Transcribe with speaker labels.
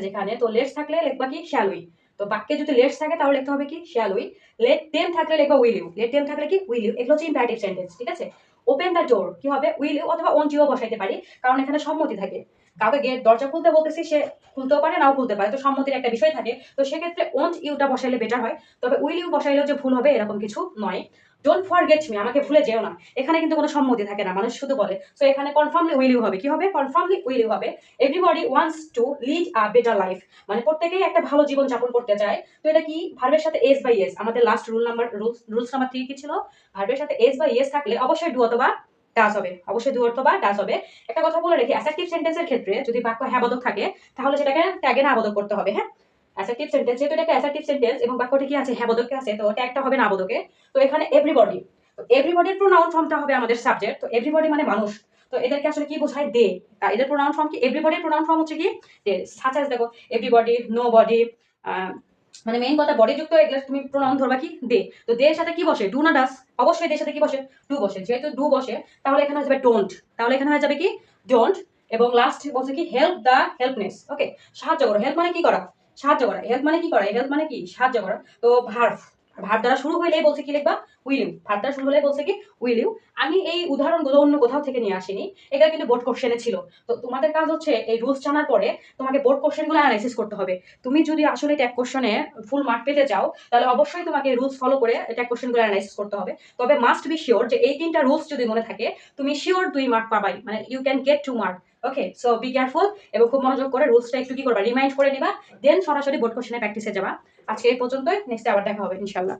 Speaker 1: যেখানে, তো লেটস থাকলে লিখবা কি শ্যাল উই। তো বাক্যে যদি লেটস থাকে তাহলে লিখতে হবে কি শ্যাল উই। লেট দেম থাকলে লিখবা উইল ইউ। লেট দেম থাকলে কি উইল ইউ। এগুলো হচ্ছে ইম্পারেটিভ সেন্টেন্স, ঠিক আছে? ওপেন দ্য ডোর কি হবে উইল ইউ অথবা ওন্ট ইউ বসাইতে পারি, কারণ এখানে সম্মতি থাকে। কাউকে গেট দরজা খুলতে বলতেছি, সে খুলতেও পারে নাও খুলতে পারে, তো সম্মতির একটা বিষয় থাকে। তো সেক্ষেত্রে ওন্ট ইউটা বসাইলে বেটার হয়। তবে উইল ইউ বসাইলেও যে ভুল হবে এরকম কিছু নয়। ডোন্ট ফরগেট মি, আমাকে ভুলে যেও না, এখানে কিন্তু কোনো সম্মতি থাকে না, মানুষ শুধু বলে। সো এখানে কনফার্মলি উইল ইউ হবে। কি হবে? কনফার্মলি উইল ইউ হবে। Everybody wants to lead a better life, মানে প্রত্যেকেই একটা ভালো জীবন যাপন করতে চায়। তো এটা কি ভার্বের সাথে এস বাই এস, আমাদের লাস্ট রুলস নাম্বার 3 কি ছিল? ভার্বের সাথে এস বাই এস থাকলে অবশ্যই ডু অথবা ডাজ হবে, অবশ্যই ডু অথবা ডাজ হবে। একটা কথা বলে রেখে, অ্যাসার্টিভ সেন্টেন্সের ক্ষেত্রে যদি বাক্য হ্যাঁ বোধক থাকে তাহলে সেটাকে ট্যাগে না বোধক করতে হবে। হ্যাঁ, অ্যাসার্টিভ সেন্টেন্স যেহেতু এটা একটা অ্যাসার্টিভ সেন্টেন্স এবং বাক্যটি কি আছে হ্যাঁ বোধকে আছে, তো ট্যাগটা হবে না বোধকে। তো এখানে এভরিবডি, তো এভরিবডির প্রোনাউন ফর্মটা হবে আমাদের সাবজেক্ট। তো এভরিবডি মানে মানুষ, তো এদেরকে আসলে কি বোঝায়? দে। এদের প্রোনাউন ফর্ম কি? এভরিবডির প্রোনাউন ফর্ম হচ্ছে কি দে। সাচ অ্যাজ, দেখো এভরিবডি, নো বডি, মানে মেইন কথা বডি যুক্ত এগুলো তুমি প্রোনাউন ধরবা কি দে। তো দে এর সাথে কি বসে? ডু না ডাস? অবশ্যই দে এর সাথে কি বসে? ডু বসে। যেহেতু ডু বসে তাহলে এখানে হয়ে যাবে ডোন্ট, তাহলে এখানে হয়ে যাবে কি ডোন্ট। এবং লাস্ট বলছে কি হেল্প দা হেল্পনেস। ওকে, সাহায্য করো। হেল্প মানে কি করা? সাহায্য করা। হেল্প মানে কি করা? হেল্প মানে কি সাহায্য করা। তো ভার্ব, ভার্ব দ্বারা শুরু হইলেই বলছে কি লিখবা উইল ইউ। ভার্ব দ্বারা শুরু হলেই বলছে কি উইল ইউ। আমি এই উদাহরণগুলো অন্য কোথাও থেকে নিয়ে আসিনি, এটা কিন্তু বোর্ড কোশ্চেনে ছিল। তো তোমাদের কাজ হচ্ছে এই রুলস জানার পরে তোমাকে বোর্ড কোশ্চেনগুলো অ্যানালাইসিস করতে হবে। তুমি যদি আসলে ট্যাগ কোশ্চেনে ফুল মার্ক পেতে চাও তাহলে অবশ্যই তোমাকে রুলস ফলো করে ট্যাগ কোশ্চেনগুলো অ্যানালাইসিস করতে হবে। তবে মাস্ট বি শিওর যে এই 3টা রুলস যদি মনে থাকে তুমি শিওর 2 মার্ক পাবাই, মানে you can get 2 mark. Okay, so be careful এবং খুব মনোযোগ করে রুলসটা একটু কি করবা রিমাইন্ড করে নিবা, দেন সরাসরি বোর্ড কোশ্চেনে প্র্যাকটিসে যাবা। আজকে এই পর্যন্তই, নেক্সট আবার দেখা হবে ইনশাআল্লাহ।